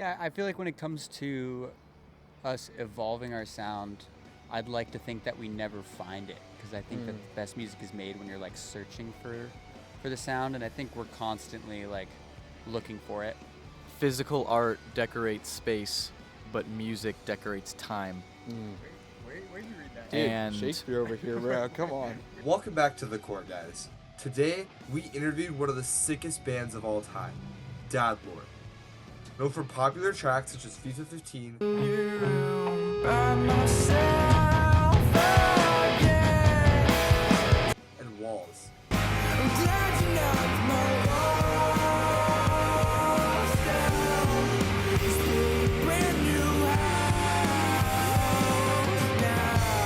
Yeah, I feel like when it comes to us evolving our sound, I'd like to think that we never find it, because I think that the best music is made when you're like searching for the sound, and I think we're constantly like looking for it. Physical art decorates space, but music decorates time. Where did you read that? Dude, And- Shakespeare over here, bro. Come on. Welcome back to The Core, guys. Today, we interviewed one of the sickest bands of all time, Dadlore. Known for popular tracks such as FIFA15 and Walls.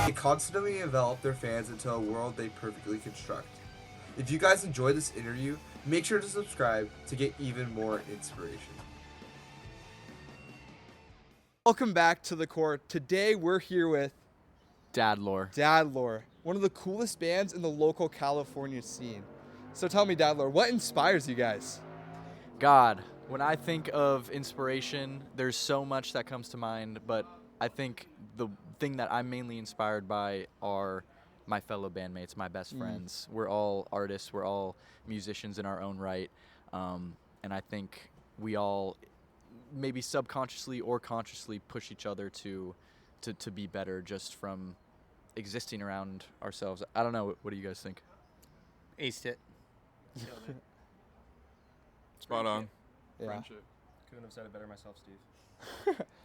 They constantly envelop their fans into a world they perfectly construct. If you guys enjoyed this interview, make sure to subscribe to get even more inspiration. Welcome back to The Core. Today we're here with Dadlore. Dadlore, one of the coolest bands in the local California scene. So tell me, Dadlore, what inspires you guys? God, when I think of inspiration, there's so much that comes to mind, but I think the thing that I'm mainly inspired by are my fellow bandmates, my best friends. We're all artists, we're all musicians in our own right, and I think we all maybe subconsciously or consciously push each other to be better just from existing around ourselves. I don't know, what do you guys think? Aced it. Spot on. Yeah. Friendship. Couldn't have said it better myself, Steve.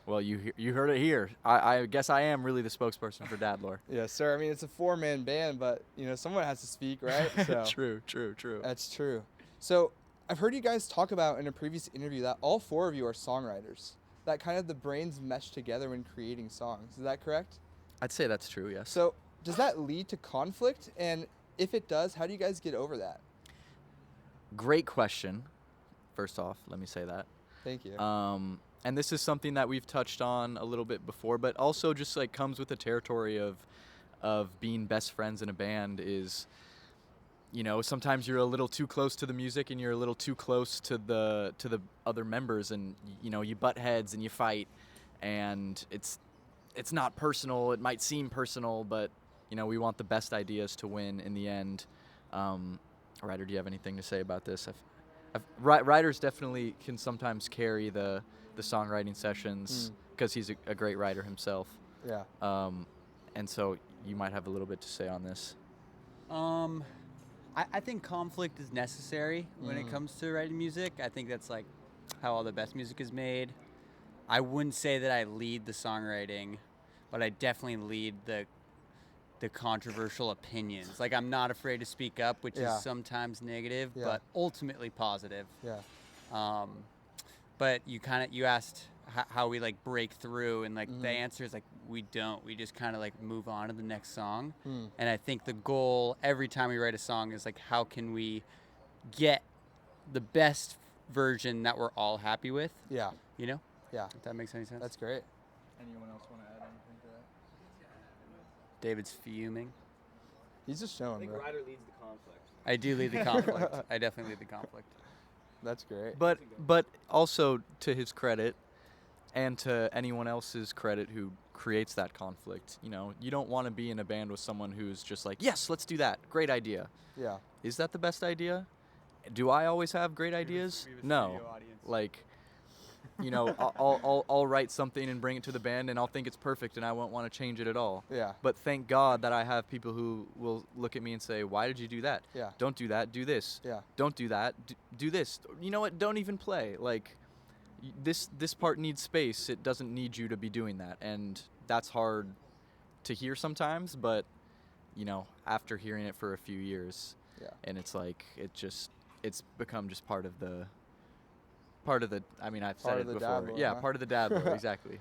Well, you heard it here. I guess I am really the spokesperson for Dadlore. Yeah, sir. I mean, it's a four-man band, but, someone has to speak, right? So True. That's true. So I've heard you guys talk about in a previous interview that all four of you are songwriters, that kind of the brains mesh together when creating songs. Is that correct? I'd say that's true, yes. So does that lead to conflict? And if it does, how do you guys get over that? Great question. First off, let me say that. Thank you. And this is something that we've touched on a little bit before, but also just like comes with the territory of being best friends in a band is, sometimes you're a little too close to the music and you're a little too close to the other members, and you butt heads and you fight, and it's not personal. It might seem personal, but we want the best ideas to win in the end. Ryder, do you have anything to say about this? Writers definitely can sometimes carry the songwriting sessions because he's a great writer himself. Yeah. And so you might have a little bit to say on this. I think conflict is necessary when it comes to writing music. I think that's like how all the best music is made. I wouldn't say that I lead the songwriting, but I definitely lead the controversial opinions. Like, I'm not afraid to speak up, which Yeah. is sometimes negative, Yeah. but ultimately positive. Yeah. But you asked how we like break through, and like the answer is like we don't. We just kind of like move on to the next song. And I think the goal every time we write a song is like, how can we get the best version that we're all happy with? Yeah. Yeah. Yeah. If that makes any sense. That's great. Anyone else want to add anything to that? David's fuming. He's just showing, bro. Ryder leads the conflict. I do lead the conflict. I definitely lead the conflict. That's great. But also to his credit, and to anyone else's credit who creates that conflict, you don't want to be in a band with someone who's just like, yes, let's do that. Great idea. Yeah. Is that the best idea? Do I always have great ideas? No. Like, I'll write something and bring it to the band, and I'll think it's perfect, and I won't want to change it at all. Yeah. But thank God that I have people who will look at me and say, why did you do that? Yeah. Don't do that. Do this. Yeah. Don't do that. Do this. You know what? Don't even play. Like, this part needs space. It doesn't need you to be doing that. And that's hard to hear sometimes, but, after hearing it for a few years, Yeah. and it's like, it's become just part of the, I mean, I've Part said of it the before. Dadlore, Yeah, huh? part of the Dadlore, exactly.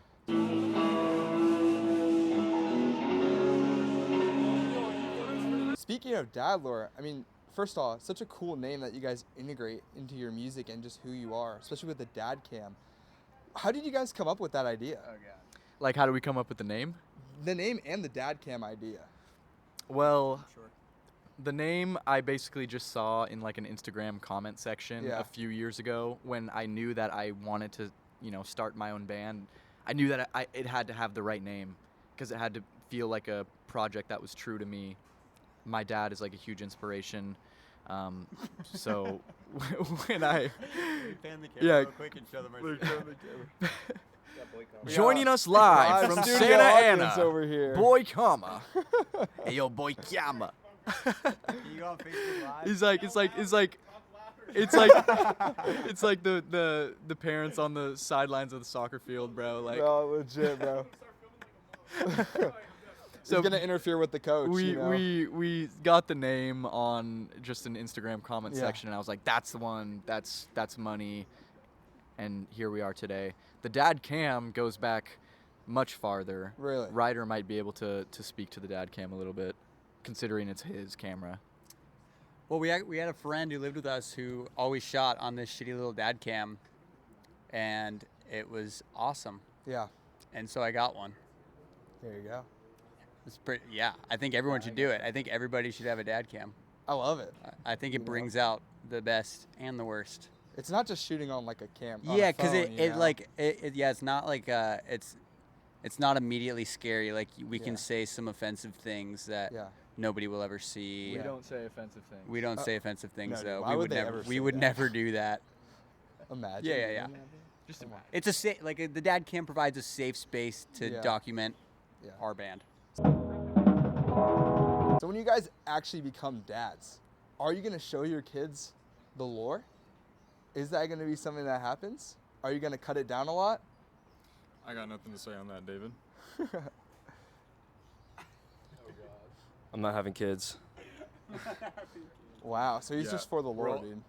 Speaking of Dadlore, I mean, first off, such a cool name that you guys integrate into your music and just who you are, especially with the dad cam. How did you guys come up with that idea? Oh, God. Like, how do we come up with the name? The name and the dad cam idea. Well, the name I basically just saw in like an Instagram comment section Yeah. a few years ago when I knew that I wanted to start my own band, I knew that it had to have the right name because it had to feel like a project that was true to me. My dad is like a huge inspiration. So when I Pan the camera Yeah. real quick and show them our joining us live from studio Santa audience Ana, over here. Boy Kama. Hey yo, Boy Kama. You go on Facebook Live? It's like the parents on the sidelines of the soccer field, bro. Like Bro, legit, bro. So He's gonna interfere with the coach. we got the name on just an Instagram comment Yeah. section, and I was like, that's the one. That's money. And here we are today. The dad cam goes back much farther. Really? Ryder might be able to speak to the dad cam a little bit, considering it's his camera. Well, we had a friend who lived with us who always shot on this shitty little dad cam, and it was awesome. Yeah. And so I got one. There you go. It's pretty. Yeah, I think everyone should do it. I think everybody should have a dad cam. I love it. I think You it know? brings out the best and the worst. It's not just shooting on like a cam. on a Yeah, because phone, you know? it's not like it's not immediately scary. Like we Yeah. can say some offensive things that Yeah. nobody will ever see. We don't say offensive things. We don't say offensive things no, dude, though. why would they never. ever We say would that? never do that. Imagine. Yeah. Just imagine. It's a the dad cam provides a safe space to Yeah. document Yeah. our band. So when you guys actually become dads, are you gonna show your kids the lore? Is that gonna be something that happens? Are you gonna cut it down a lot? I got nothing to say on that, David. I'm not having kids. Wow. So he's Yeah. just for the lore, Well- dude.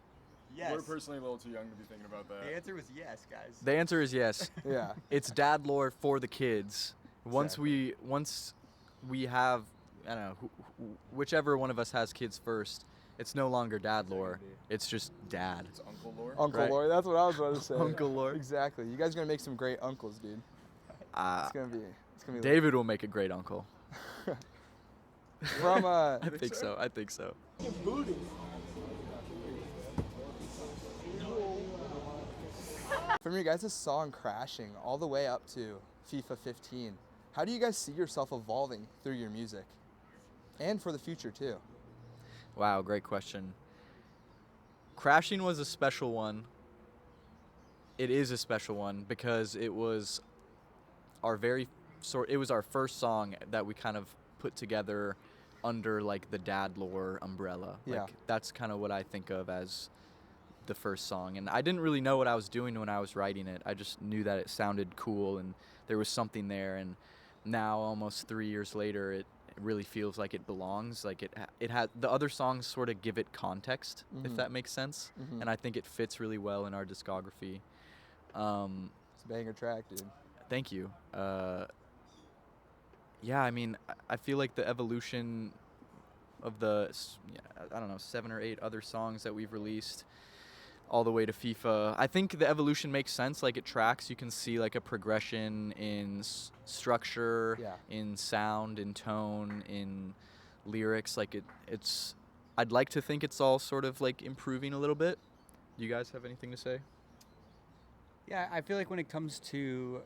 Yes. We're personally a little too young to be thinking about that. The answer was yes, guys. The answer is yes. Yeah. It's Dadlore for the kids. Once we have, I don't know, whichever one of us has kids first, it's no longer Dadlore. It's just dad. It's Uncle Lore. Uncle Right. lore. That's what I was about to say. Uncle lore. Exactly. You guys are gonna make some great uncles, dude. It's gonna be. David will make a great uncle. From I think so. I think so. From your guys' song Crashing all the way up to FIFA15, how do you guys see yourself evolving through your music? And for the future too. Wow, great question. Crashing was a special one. It is a special one because it was our first song that we kind of put together under like the Dadlore umbrella. Yeah. Like that's kind of what I think of as the first song. And I didn't really know what I was doing when I was writing it. I just knew that it sounded cool and there was something there. And now, almost 3 years later, it really feels like it belongs. Like it had the other songs sort of give it context, if Mhm. that makes sense. Mhm. And I think it fits really well in our discography. It's a banger track, dude. Thank you. Yeah, I mean, I feel like the evolution of I don't know, 7 or 8 other songs that we've released all the way to FIFA. I think the evolution makes sense. Like it tracks. You can see like a progression in structure, Yeah. in sound, in tone, in lyrics. Like it's. I'd like to think it's all sort of like improving a little bit. Do you guys have anything to say? Yeah, I feel like when it comes to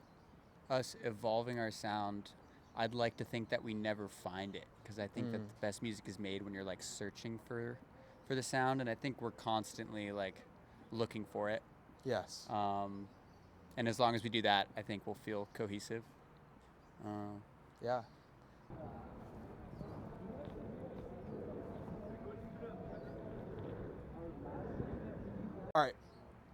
us evolving our sound, I'd like to think that we never find it because I think that the best music is made when you're like searching for the sound, and I think we're constantly like looking for it. Yes. And as long as we do that, I think we'll feel cohesive. Yeah. All right.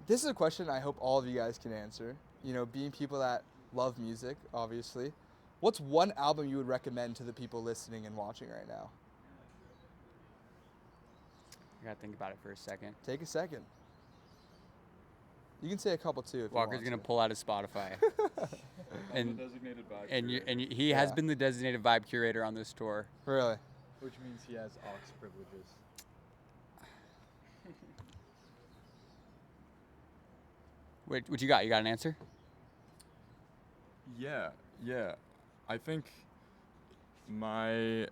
This is a question I hope all of you guys can answer. You know, being people that love music, obviously. What's one album you would recommend to the people listening and watching right now? I gotta think about it for a second. Take a second. You can say a couple too. If Walker's you gonna want pull out his Spotify, and Designated vibe. he has Yeah. been the designated vibe curator on this tour. to. Really? Which means he has aux privileges. What you got? You got an answer? Yeah. I think my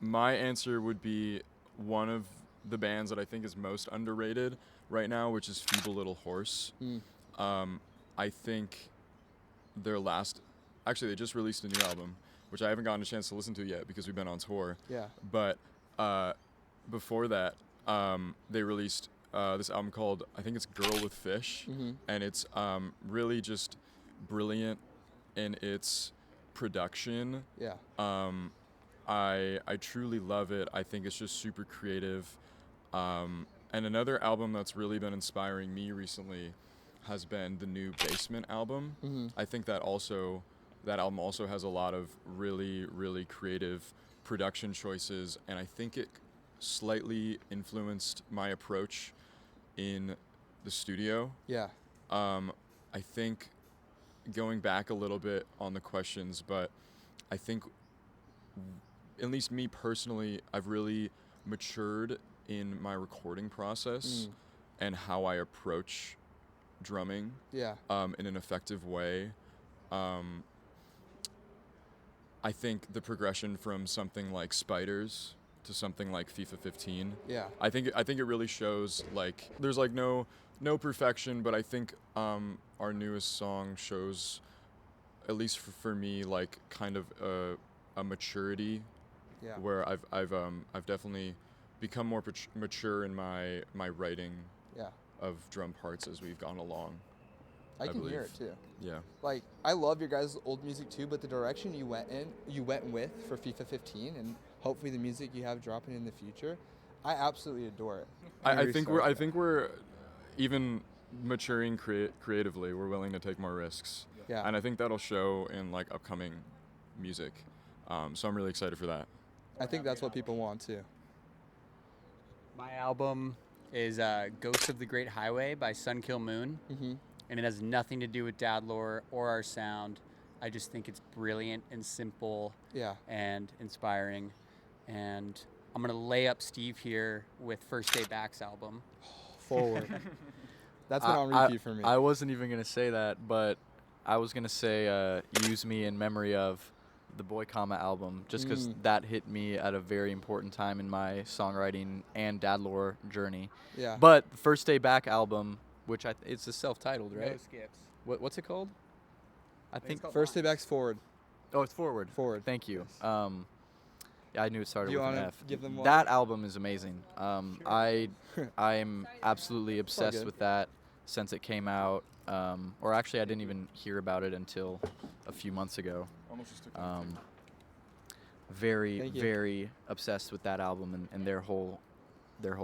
answer would be one of the bands that I think is most underrated right now, which is Feeble Little Horse. I think their last, actually they just released a new album, which I haven't gotten a chance to listen to yet because we've been on tour. Yeah. But before that, they released this album called, I think it's Girl with Fish, and it's really just brilliant in its production. Yeah. I truly love it. I think it's just super creative. And another album that's really been inspiring me recently has been the new Basement album. I think that album also has a lot of really, really creative production choices, and I think it slightly influenced my approach in the studio. Yeah. I think going back a little bit on the questions, but I think at least me personally, I've really matured in my recording process and how I approach drumming Yeah. in an effective way. I think the progression from something like Spiders to something like FIFA15. Yeah. I think it really shows, like, there's like no perfection, but I think our newest song shows, at least for me, like kind of a maturity. Yeah. Where I've definitely become more mature in my writing Yeah. of drum parts as we've gone along. I can believe. hear it too. Yeah. Like, I love your guys' old music too, but the direction you went with for FIFA 15, and hopefully the music you have dropping in the future, I absolutely adore it. I think we're even maturing creatively. We're willing to take more risks. Yeah. And I think that'll show in like upcoming music. So I'm really excited for that. I think that's what people want too. My album is Ghosts of the Great Highway by Sunkill Moon. And it has nothing to do with Dadlore or our sound. I just think it's brilliant and simple Yeah. and inspiring. And I'm going to lay up Steve here with First Day Back's album. Forward. That's been on repeat for me. I wasn't even going to say that, but I was going to say Use Me in memory of the Boy Comma album, just because that hit me at a very important time in my songwriting and Dadlore journey. Yeah. But the First Day Back album, which it's a self-titled, right? No skips. What's it called? I think. called First Day Back's Forward. Oh, it's Forward. Forward. Thank you. Yes. Yeah, I knew it started Do you with an wanna F. give them one? That album is amazing. I'm absolutely obsessed good. with that since it came out. Or actually, I didn't even hear about it until a few months ago. Almost just took Very, Thank you. very obsessed with that album and their whole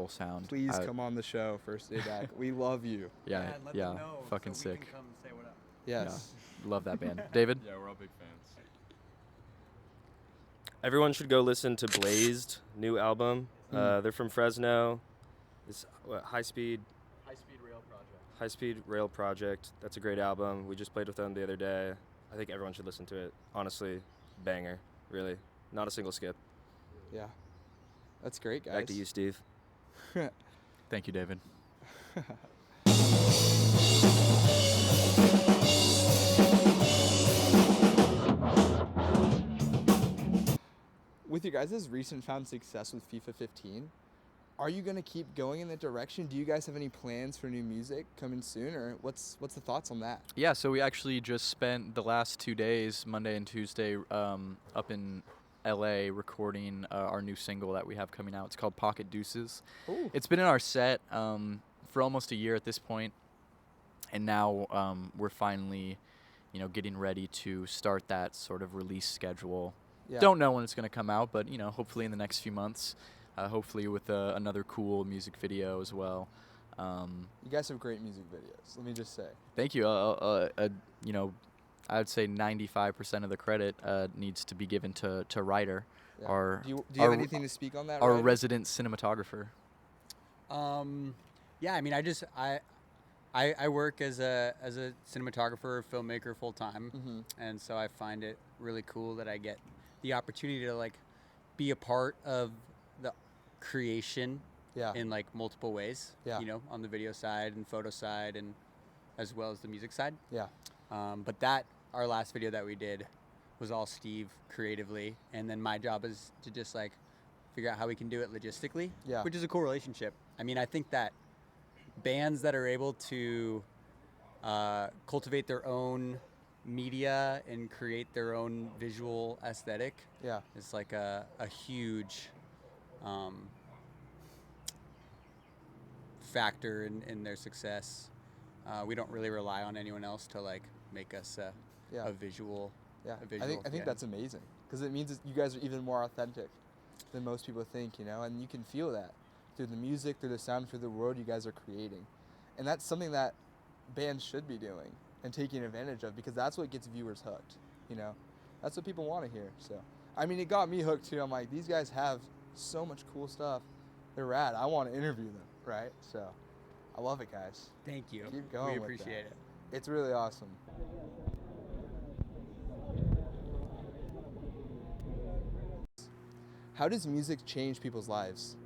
sound. Please come on the show, First Day Back. We love you. Yeah, fucking sick. come say what up. Yes. Love that band. David? Yeah, we're all big fans. Everyone should go listen to Blazed new album. They're from Fresno. It's High Speed Rail Project. That's a great album. We just played with them the other day. I think everyone should listen to it. Honestly, banger. Really, not a single skip. Yeah. That's great, guys. Back to you, Steve. Thank you, David. With your guys' recent found success with FIFA 15, are you going to keep going in that direction? Do you guys have any plans for new music coming soon, or what's the thoughts on that? Yeah, so we actually just spent the last 2 days, Monday and Tuesday, up in LA recording our new single that we have coming out. It's called Pocket Deuces. Ooh. It's been in our set for almost a year at this point, and now we're finally, getting ready to start that sort of release schedule. Yeah. Don't know when it's going to come out, but hopefully in the next few months. Hopefully with another cool music video as well. You guys have great music videos. Let me just say. Thank you. I would say 95% of the credit needs to be given to Ryder, Yeah. our Do you have anything to speak on that? our Ryder? resident cinematographer. Yeah, I mean, I work as a cinematographer, filmmaker full time, and so I find it really cool that I get the opportunity to like be a part of the creation Yeah. in like multiple ways. Yeah. On the video side and photo side, and as well as the music side. Yeah. But our last video that we did was all Steve creatively, and then my job is to just like figure out how we can do it logistically. Yeah. Which is a cool relationship. I mean, I think that bands that are able to cultivate their own media and create their own visual aesthetic Yeah. is like a huge factor in their success. We don't really rely on anyone else to like make us Yeah. a visual. Yeah. A visual, I think yeah. that's amazing because it means that you guys are even more authentic than most people think, you know, and you can feel that through the music, through the sound, through the world you guys are creating. And that's something that bands should be doing and taking advantage of because that's what gets viewers hooked, you know. That's what people want to hear. So, I mean, it got me hooked too. I'm like, these guys have so much cool stuff. They're rad. I want to interview them, right? So, I love it, guys. Thank you. Keep going We with appreciate that. it. It's really awesome. How does music change people's lives?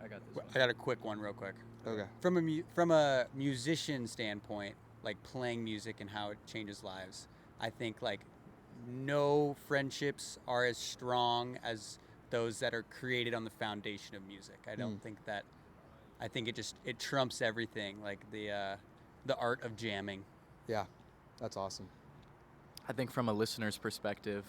I got this one. I got a quick one real quick. Okay. From a musician standpoint, like playing music and how it changes lives, I think like no friendships are as strong as those that are created on the foundation of music. I don't think that. I think it trumps everything, like the art of jamming. Yeah, that's awesome. I think from a listener's perspective,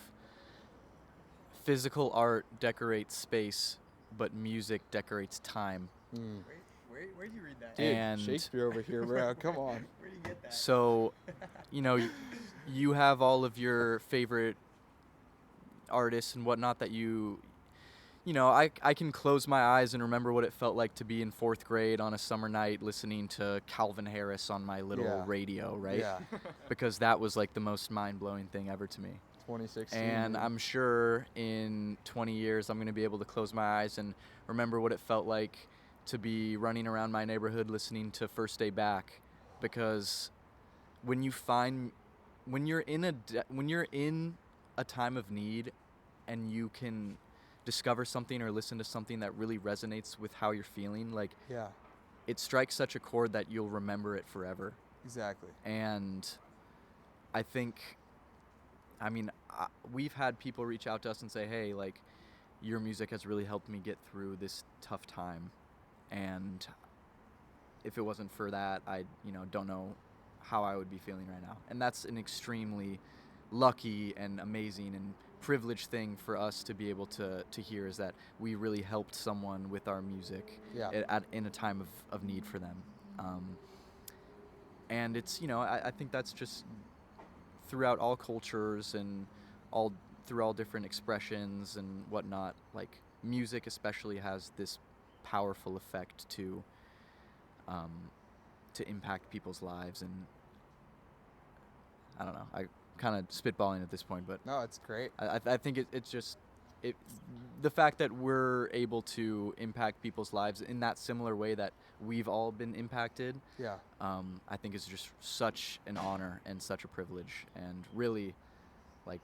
physical art decorates space, but music decorates time. Where'd you read that? Dude, And- Shakespeare over here, bro. Come on. Where'd you get that? So, you know, you have all of your favorite artists and whatnot that you know, I can close my eyes and remember what it felt like to be in 4th grade on a summer night listening to Calvin Harris on my little Yeah. radio, right? Yeah, Because that was like the most mind-blowing thing ever to me. 2016. And dude. I'm sure in 20 years I'm going to be able to close my eyes and remember what it felt like to be running around my neighborhood listening to First Day Back, because when you're in a time of need and you can discover something or listen to something that really resonates with how you're feeling, like Yeah, it strikes such a chord that you'll remember it forever. exactly. And I think, I mean, we've had people reach out to us and say, hey, like, your music has really helped me get through this tough time. And if it wasn't for that, I, don't know how I would be feeling right now. And that's an extremely lucky and amazing and privileged thing for us to be able to hear, is that we really helped someone with our music Yeah. in a time of need for them. And it's, I think that's just throughout all cultures and through all different expressions and whatnot. Like, music especially has this powerful effect to impact people's lives. And I don't know, I kind of spitballing at this point, but No, it's great. I think it's just the fact that we're able to impact people's lives in that similar way that we've all been impacted, Yeah. I think is just such an honor and such a privilege. And really, like,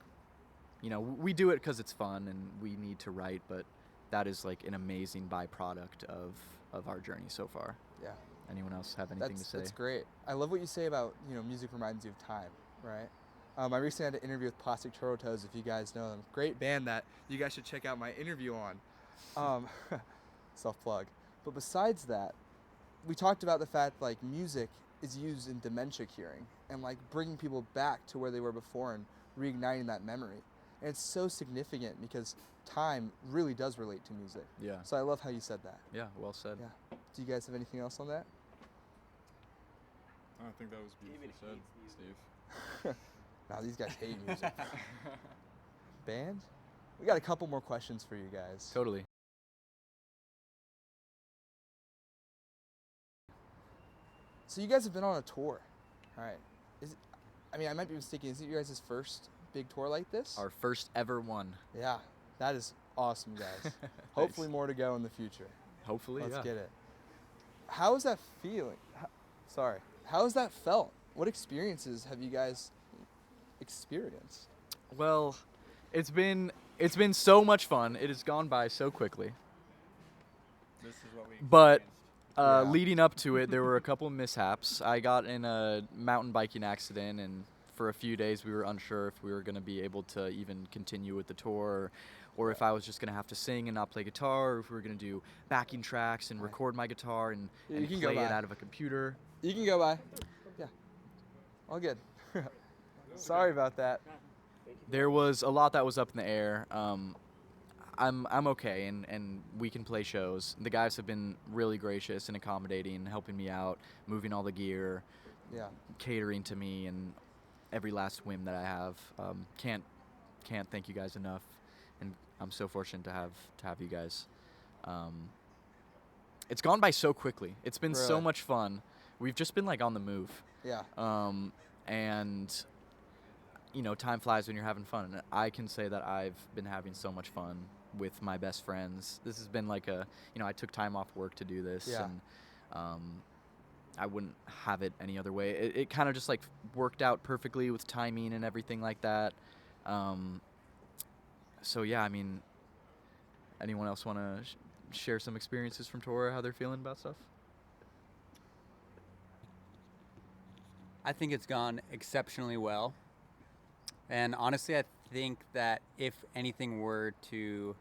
we do it because it's fun and we need to write, but that is like an amazing byproduct of our journey so far. Yeah. Anyone else have anything to say? That's great. I love what you say about, music reminds you of time, right? I recently had an interview with Plastic Turtle Toes, if you guys know them. Great band that you guys should check out my interview on. Self-plug. But besides that, we talked about the fact, like, music is used in dementia curing and, like, bringing people back to where they were before and reigniting that memory. And it's so significant because time really does relate to music. Yeah. So I love how you said that. Yeah, well said. Yeah. Do you guys have anything else on that? I think that was beautifully said, Steve. Nah, these guys hate music. Band? We got a couple more questions for you guys. Totally. So you guys have been on a tour. All right. I might be mistaken. Is it your guys' first big tour like this? Our first ever one. Yeah. That is awesome, guys. Hopefully more to go in the future. Hopefully, Let's yeah. get it. How is that feeling? How has that felt? What experiences have you guys experienced? Well, it's been so much fun. It has gone by so quickly. This is what we. But Yeah. leading up to it, there were a couple mishaps. I got in a mountain biking accident, and for a few days we were unsure if we were going to be able to even continue with the tour, or or if I was just gonna have to sing and not play guitar, or if we were gonna do backing tracks and record my guitar and, Yeah, and you can go play it by. out of a computer. You can go by. Yeah. All good. Sorry about that. There was a lot that was up in the air. I'm okay, and we can play shows. The guys have been really gracious and accommodating, helping me out, moving all the gear, Yeah. catering to me, and every last whim that I have. Can't thank you guys enough, and I'm so fortunate to have you guys. It's gone by so quickly. It's been so Really? much fun. We've just been like on the move, Yeah. and time flies when you're having fun. And I can say that I've been having so much fun with my best friends. This has been like I took time off work to do this, Yeah. and I wouldn't have it any other way. It kind of just like worked out perfectly with timing and everything like that. So yeah, I mean, anyone else want to share some experiences from tour, how they're feeling about stuff? I think it's gone exceptionally well. And honestly, I think that if anything were to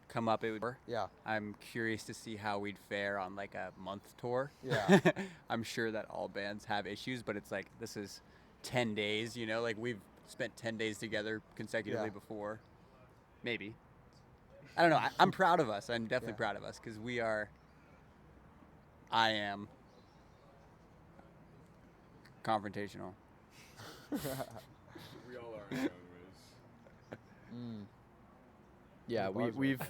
come up, it would. Yeah. I'm curious to see how we'd fare on like a month tour. Yeah. I'm sure that all bands have issues, but it's like this is 10 days, like we've spent 10 days together consecutively Yeah. before. Maybe. I don't know. I'm proud of us. I'm definitely Yeah. proud of us because I am confrontational. We all are in our own ways. Yeah, Good bars, we've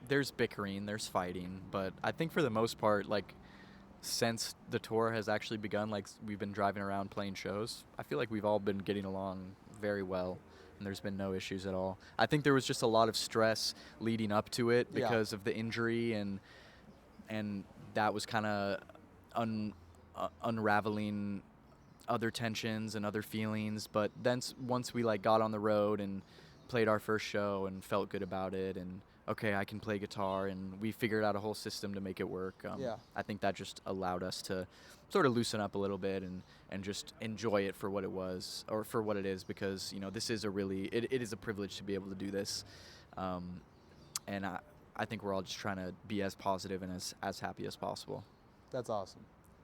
there's bickering, there's fighting, but I think for the most part, like, since the tour has actually begun, like we've been driving around playing shows, I feel like we've all been getting along very well, and there's been no issues at all. I think there was just a lot of stress leading up to it Yeah. because of the injury, and that was kind of unraveling other tensions and other feelings. But then once we like got on the road and played our first show and felt good about it, and okay, I can play guitar, and we figured out a whole system to make it work. Yeah. I think that just allowed us to sort of loosen up a little bit and just enjoy it for what it was, or for what it is, because this is it is a privilege to be able to do this, and I think we're all just trying to be as positive and as happy as possible. That's awesome.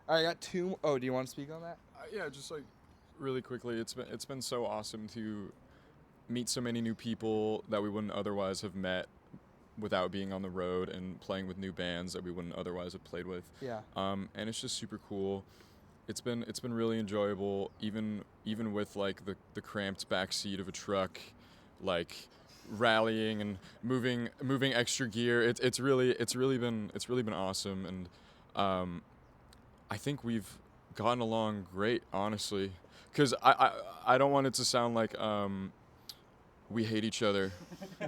All right, I got two. Oh, do you want to speak on that? Yeah, just like really quickly, it's been so awesome to meet so many new people that we wouldn't otherwise have met without being on the road, and playing with new bands that we wouldn't otherwise have played with. Yeah. And it's just super cool. It's been really enjoyable, even with like the cramped back seat of a truck, like rallying and moving extra gear. It's really been awesome, and I think we've gotten along great, honestly, because I don't want it to sound like we hate each other,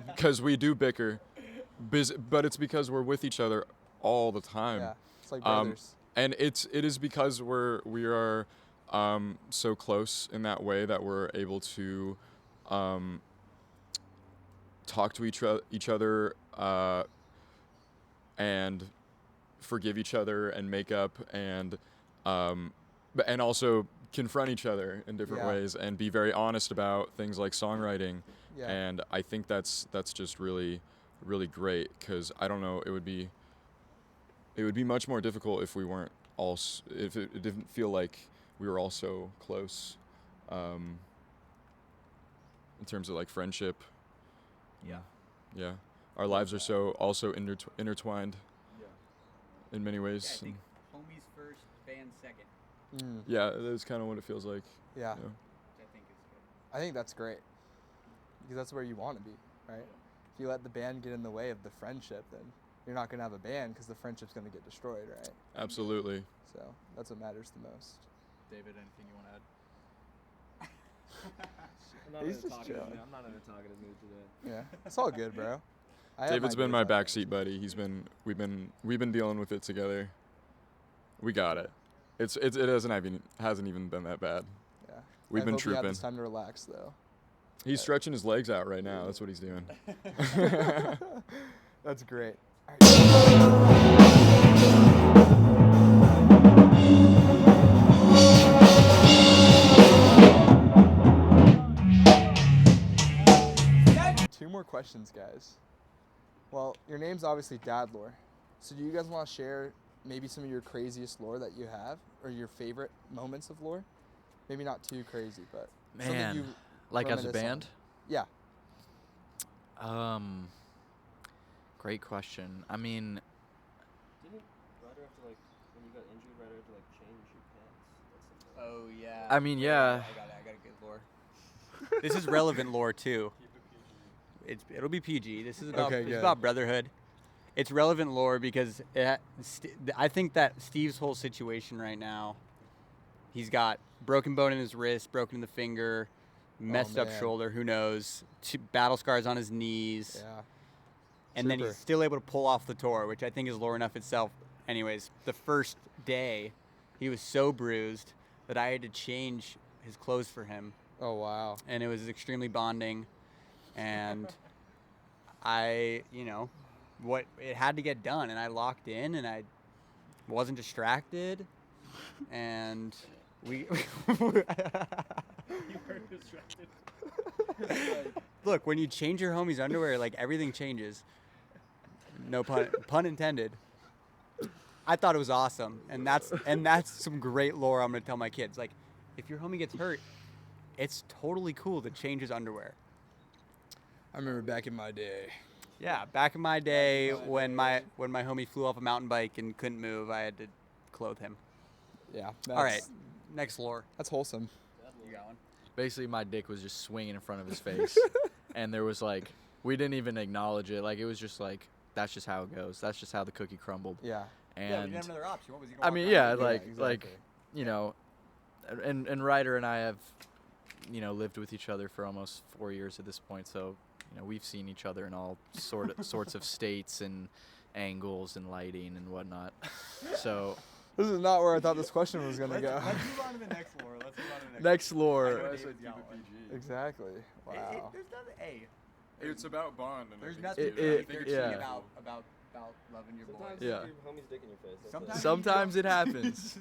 because we do bicker, but it's because we're with each other all the time. Yeah. It's like brothers. And it is because we are so close in that way that we're able to talk to each other and forgive each other and make up, and also confront each other in different Yeah. ways, and be very honest about things like songwriting. Yeah. And I think that's just really, really great, because I don't know, it would be much more difficult if we weren't if it didn't feel like we were all so close, in terms of like friendship. Yeah, our lives are so also intertwined in many ways. Yeah, I think homies first, band second. Yeah, that's kind of what it feels like. Yeah. Which I think is good. I think that's great, because that's where you want to be, right? If you let the band get in the way of the friendship, then you're not going to have a band, because the friendship's going to get destroyed, right? Absolutely. So that's what matters the most. David, anything you want to add? He's just chilling. I'm not in a talkative mood today. Yeah, it's all good, bro. I have David's been my days like backseat buddy. We've been dealing with it together. We got it. It hasn't even been that bad. Yeah. We've I been hope you have trooping. this time to relax, though. He's stretching his legs out right now. That's what he's doing. That's great. All right. questions, guys. Well, your name's obviously Dadlore. So do you guys want to share maybe some of your craziest lore that you have, or your favorite moments of lore? Maybe not too crazy, but something Man, you like as a reminisce on. band? Yeah. Great question. I mean, Didn't Ryder have to like when you got injured, Ryder had to like change your pants? Oh yeah. I mean, yeah. I got good lore. This is relevant lore too. It'll be PG. This is about Okay, it's good. about brotherhood. It's relevant lore because I think that Steve's whole situation right now, he's got broken bone in his wrist, broken in the finger, messed up man. shoulder, who knows, battle scars on his knees, Yeah. and then Trooper. he's still able to pull off the tour, which I think is lore enough itself. Anyways, the first day, he was so bruised that I had to change his clothes for him, Oh wow. and it was extremely bonding, and I, what it had to get done, and I locked in, and I wasn't distracted, and we. Look, when you change your homie's underwear, like everything changes. No pun intended. I thought it was awesome, and that's some great lore I'm gonna tell my kids. Like, if your homie gets hurt, it's totally cool to change his underwear. I remember back in my day. Yeah, back in my day when my homie flew off a mountain bike and couldn't move, I had to clothe him. Yeah. All right, next lore. That's wholesome. You got one? basically my dick was just swinging in front of his face. And there was like, we didn't even acknowledge it. Like, it was just like, that's just how it goes. That's just how the cookie crumbled. Yeah. And Yeah, we didn't have another option. What was he going I mean, yeah, Yeah, like, exactly. you know, and Ryder and I have, you know, lived with each other for almost 4 years at this point. So, you know, we've seen each other in all sorts of states and angles and lighting and whatnot. So This is not where I thought this question was gonna Let's go. move on to the next lore. Let's move on to the next. next I lore. know David's got one. Exactly. Wow. There's nothing. Hey, It's about bond. And I there's think nothing it's It- beautiful. I it- think dirty it's yeah. beautiful. about loving your boys. Sometimes Yeah. your homie's dick in your face. That's Sometimes- it. Sometimes it happens.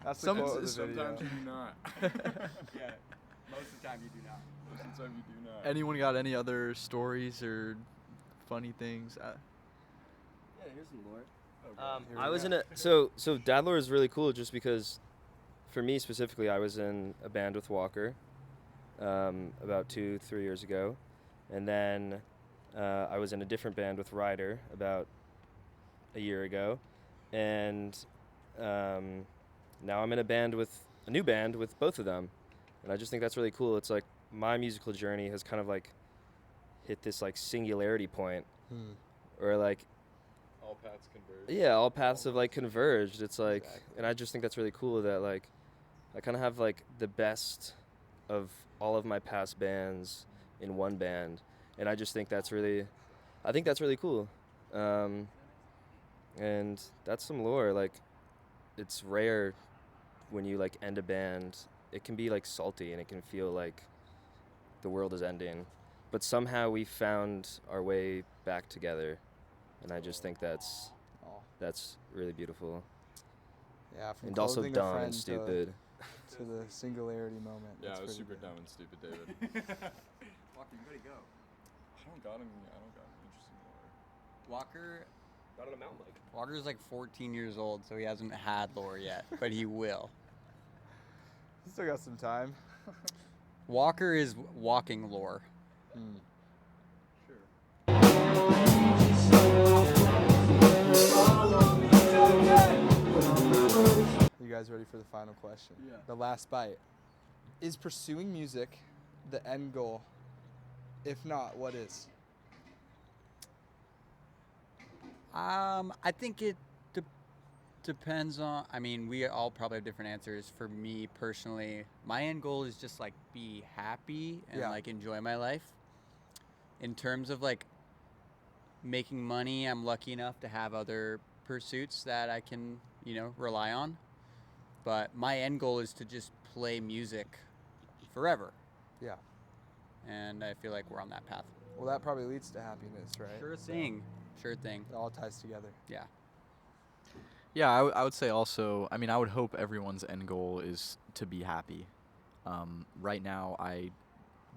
That's the Some- quote of the video. Sometimes you do not. Yeah, most of the time you do not. Most of the time you do not. Anyone got any other stories or funny things? Yeah, here's some lore. Here we I was go. in a so Dadlore is really cool just because, for me specifically, I was in a band with Walker, about 2-3 years ago, and then I was in a different band with Ryder about a year ago, and now I'm in a new band with both of them, and I just think that's really cool. It's like my musical journey has kind of like hit this like singularity point, or like. All paths converge. Yeah, all paths have like converged. It's like, Exactly. and I just think that's really cool that like, I kind of have like the best of all of my past bands in one band, and I just think that's really, I think that's really cool, and that's some lore. Like, it's rare when you like end a band. It can be like salty and it can feel like the world is ending, but somehow we found our way back together. And I just think that's really beautiful, Yeah, from and also clothing a dumb friend and stupid. to the singularity moment. Yeah, That's it was pretty super good. dumb and stupid, David. Walker, you gotta go. I don't got any interesting lore. Walker. Not on a mountain bike. Walker's like 14 years old, so he hasn't had lore yet, but he will. Still got some time. Walker is walking lore. You guys ready for the final question? Yeah. The last bite. Is pursuing music the end goal? If not, what is? I think it depends on. I mean, we all probably have different answers. For me personally, my end goal is just like be happy and Yeah. like enjoy my life. In terms of like making money, I'm lucky enough to have other pursuits that I can, rely on. But my end goal is to just play music forever, Yeah. and I feel like we're on that path. Well, that probably leads to happiness, right? Sure So thing. Sure thing. it all ties together. Yeah. Yeah, I would say also, I mean, I would hope everyone's end goal is to be happy. Right now, I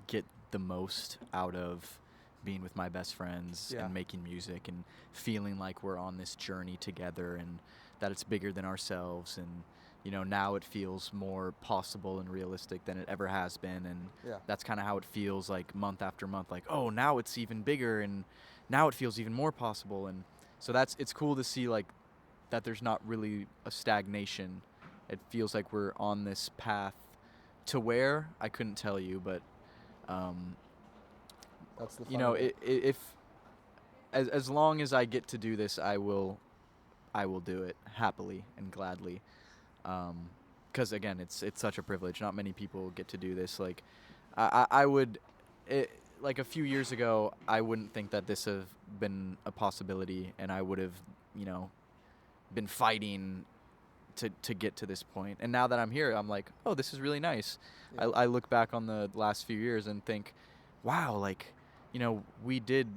get the most out of being with my best friends Yeah. and making music and feeling like we're on this journey together and that it's bigger than ourselves. And, you know, now it feels more possible and realistic than it ever has been. And Yeah. that's kind of how it feels like month after month, like, oh, now it's even bigger and now it feels even more possible. And so it's cool to see like that there's not really a stagnation. It feels like we're on this path to where I couldn't tell you, but That's the fun you know, of it. if as long as I get to do this, I will do it happily and gladly. Because again, it's such a privilege. Not many people get to do this. Like, I would, like a few years ago, I wouldn't think that this have been a possibility, and I would have, you know, been fighting to get to this point. And now that I'm here, I'm like, oh, this is really nice. Yeah. I look back on the last few years and think, wow, like, you know, we did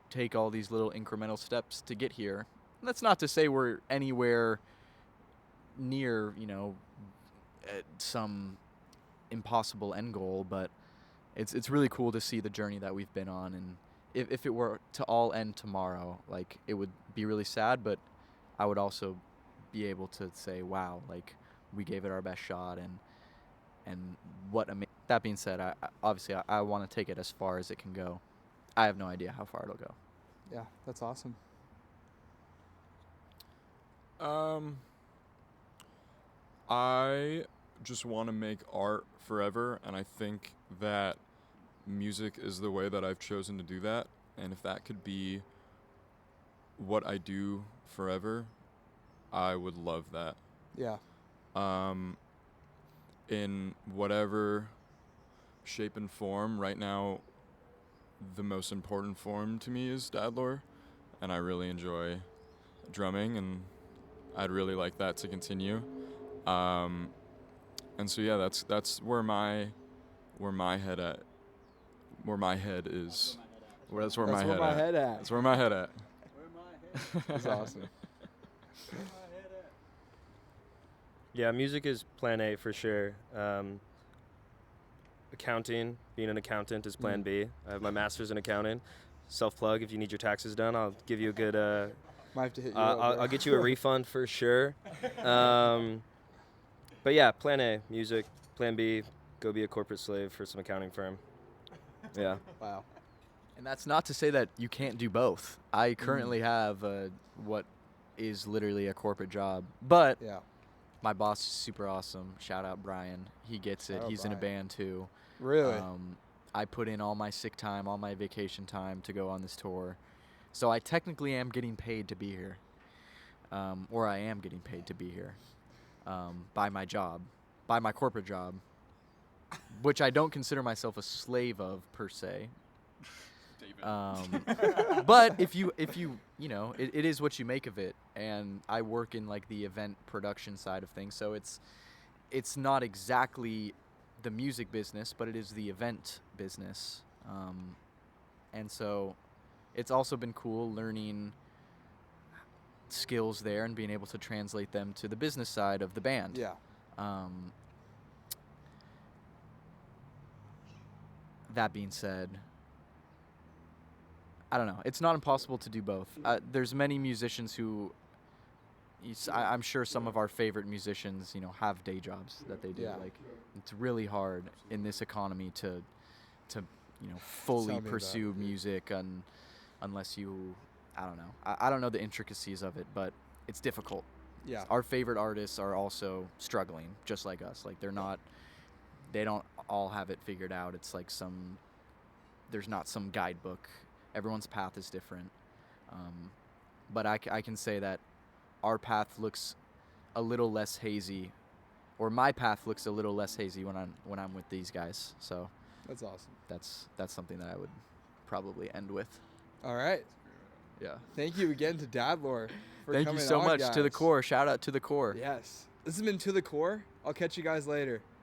take all these little incremental steps to get here. And that's not to say we're anywhere near, you know, some impossible end goal, but it's really cool to see the journey that we've been on. And if it were to all end tomorrow, like, it would be really sad, but I would also be able to say, wow, like, we gave it our best shot. And that being said, I obviously I want to take it as far as it can go. I have no idea how far it'll go. Yeah, that's awesome. I just want to make art forever, and I think that music is the way that I've chosen to do that. And if that could be what I do forever, I would love that. Yeah. In whatever shape and form. Right now, the most important form to me is Dadlore, and I really enjoy drumming, and I'd really like that to continue. And so yeah, that's where my head is. That's where my head at. That's where my head at. That's awesome. Yeah, music is plan A for sure. Accounting, being an accountant is plan B. I have my master's in accounting. Self-plug, if you need your taxes done, I'll give you a good... Might have to hit you up, bro. I'll get you a refund for sure. But yeah, plan A, music. Plan B, go be a corporate slave for some accounting firm. Yeah. Wow. And that's not to say that you can't do both. I currently have what is literally a corporate job, but Yeah. my boss is super awesome. Shout out Brian. He gets it. Shout out He's in a Brian. band too. Really? I put in all my sick time, all my vacation time to go on this tour. So I technically am getting paid to be here. Or I am getting paid to be here by my job, by my corporate job, which I don't consider myself a slave of per se. But if you you know, it is what you make of it. And I work in like the event production side of things, so it's not exactly the music business, but it is the event business. And so it's also been cool learning skills there and being able to translate them to the business side of the band. Yeah. That being said, I don't know. It's not impossible to do both. There's many musicians who, I'm sure some of our favorite musicians, you know, have day jobs that they do. Yeah. Like, it's really hard in this economy to you know, fully Tell me about pursue it. music unless you, I don't know. I don't know the intricacies of it, but it's difficult. Yeah. Our favorite artists are also struggling, just like us. Like, they don't all have it figured out. It's like there's not some guidebook. Everyone's path is different. But I can say that our path looks a little less hazy, or my path looks a little less hazy when I'm with these guys. So That's awesome. that's something that I would probably end with. All right. Yeah. Thank you again to Dadlore for Thank you coming so on, much to the guys. core. Shout out to the core. Yes. This has been To The Core. I'll catch you guys later.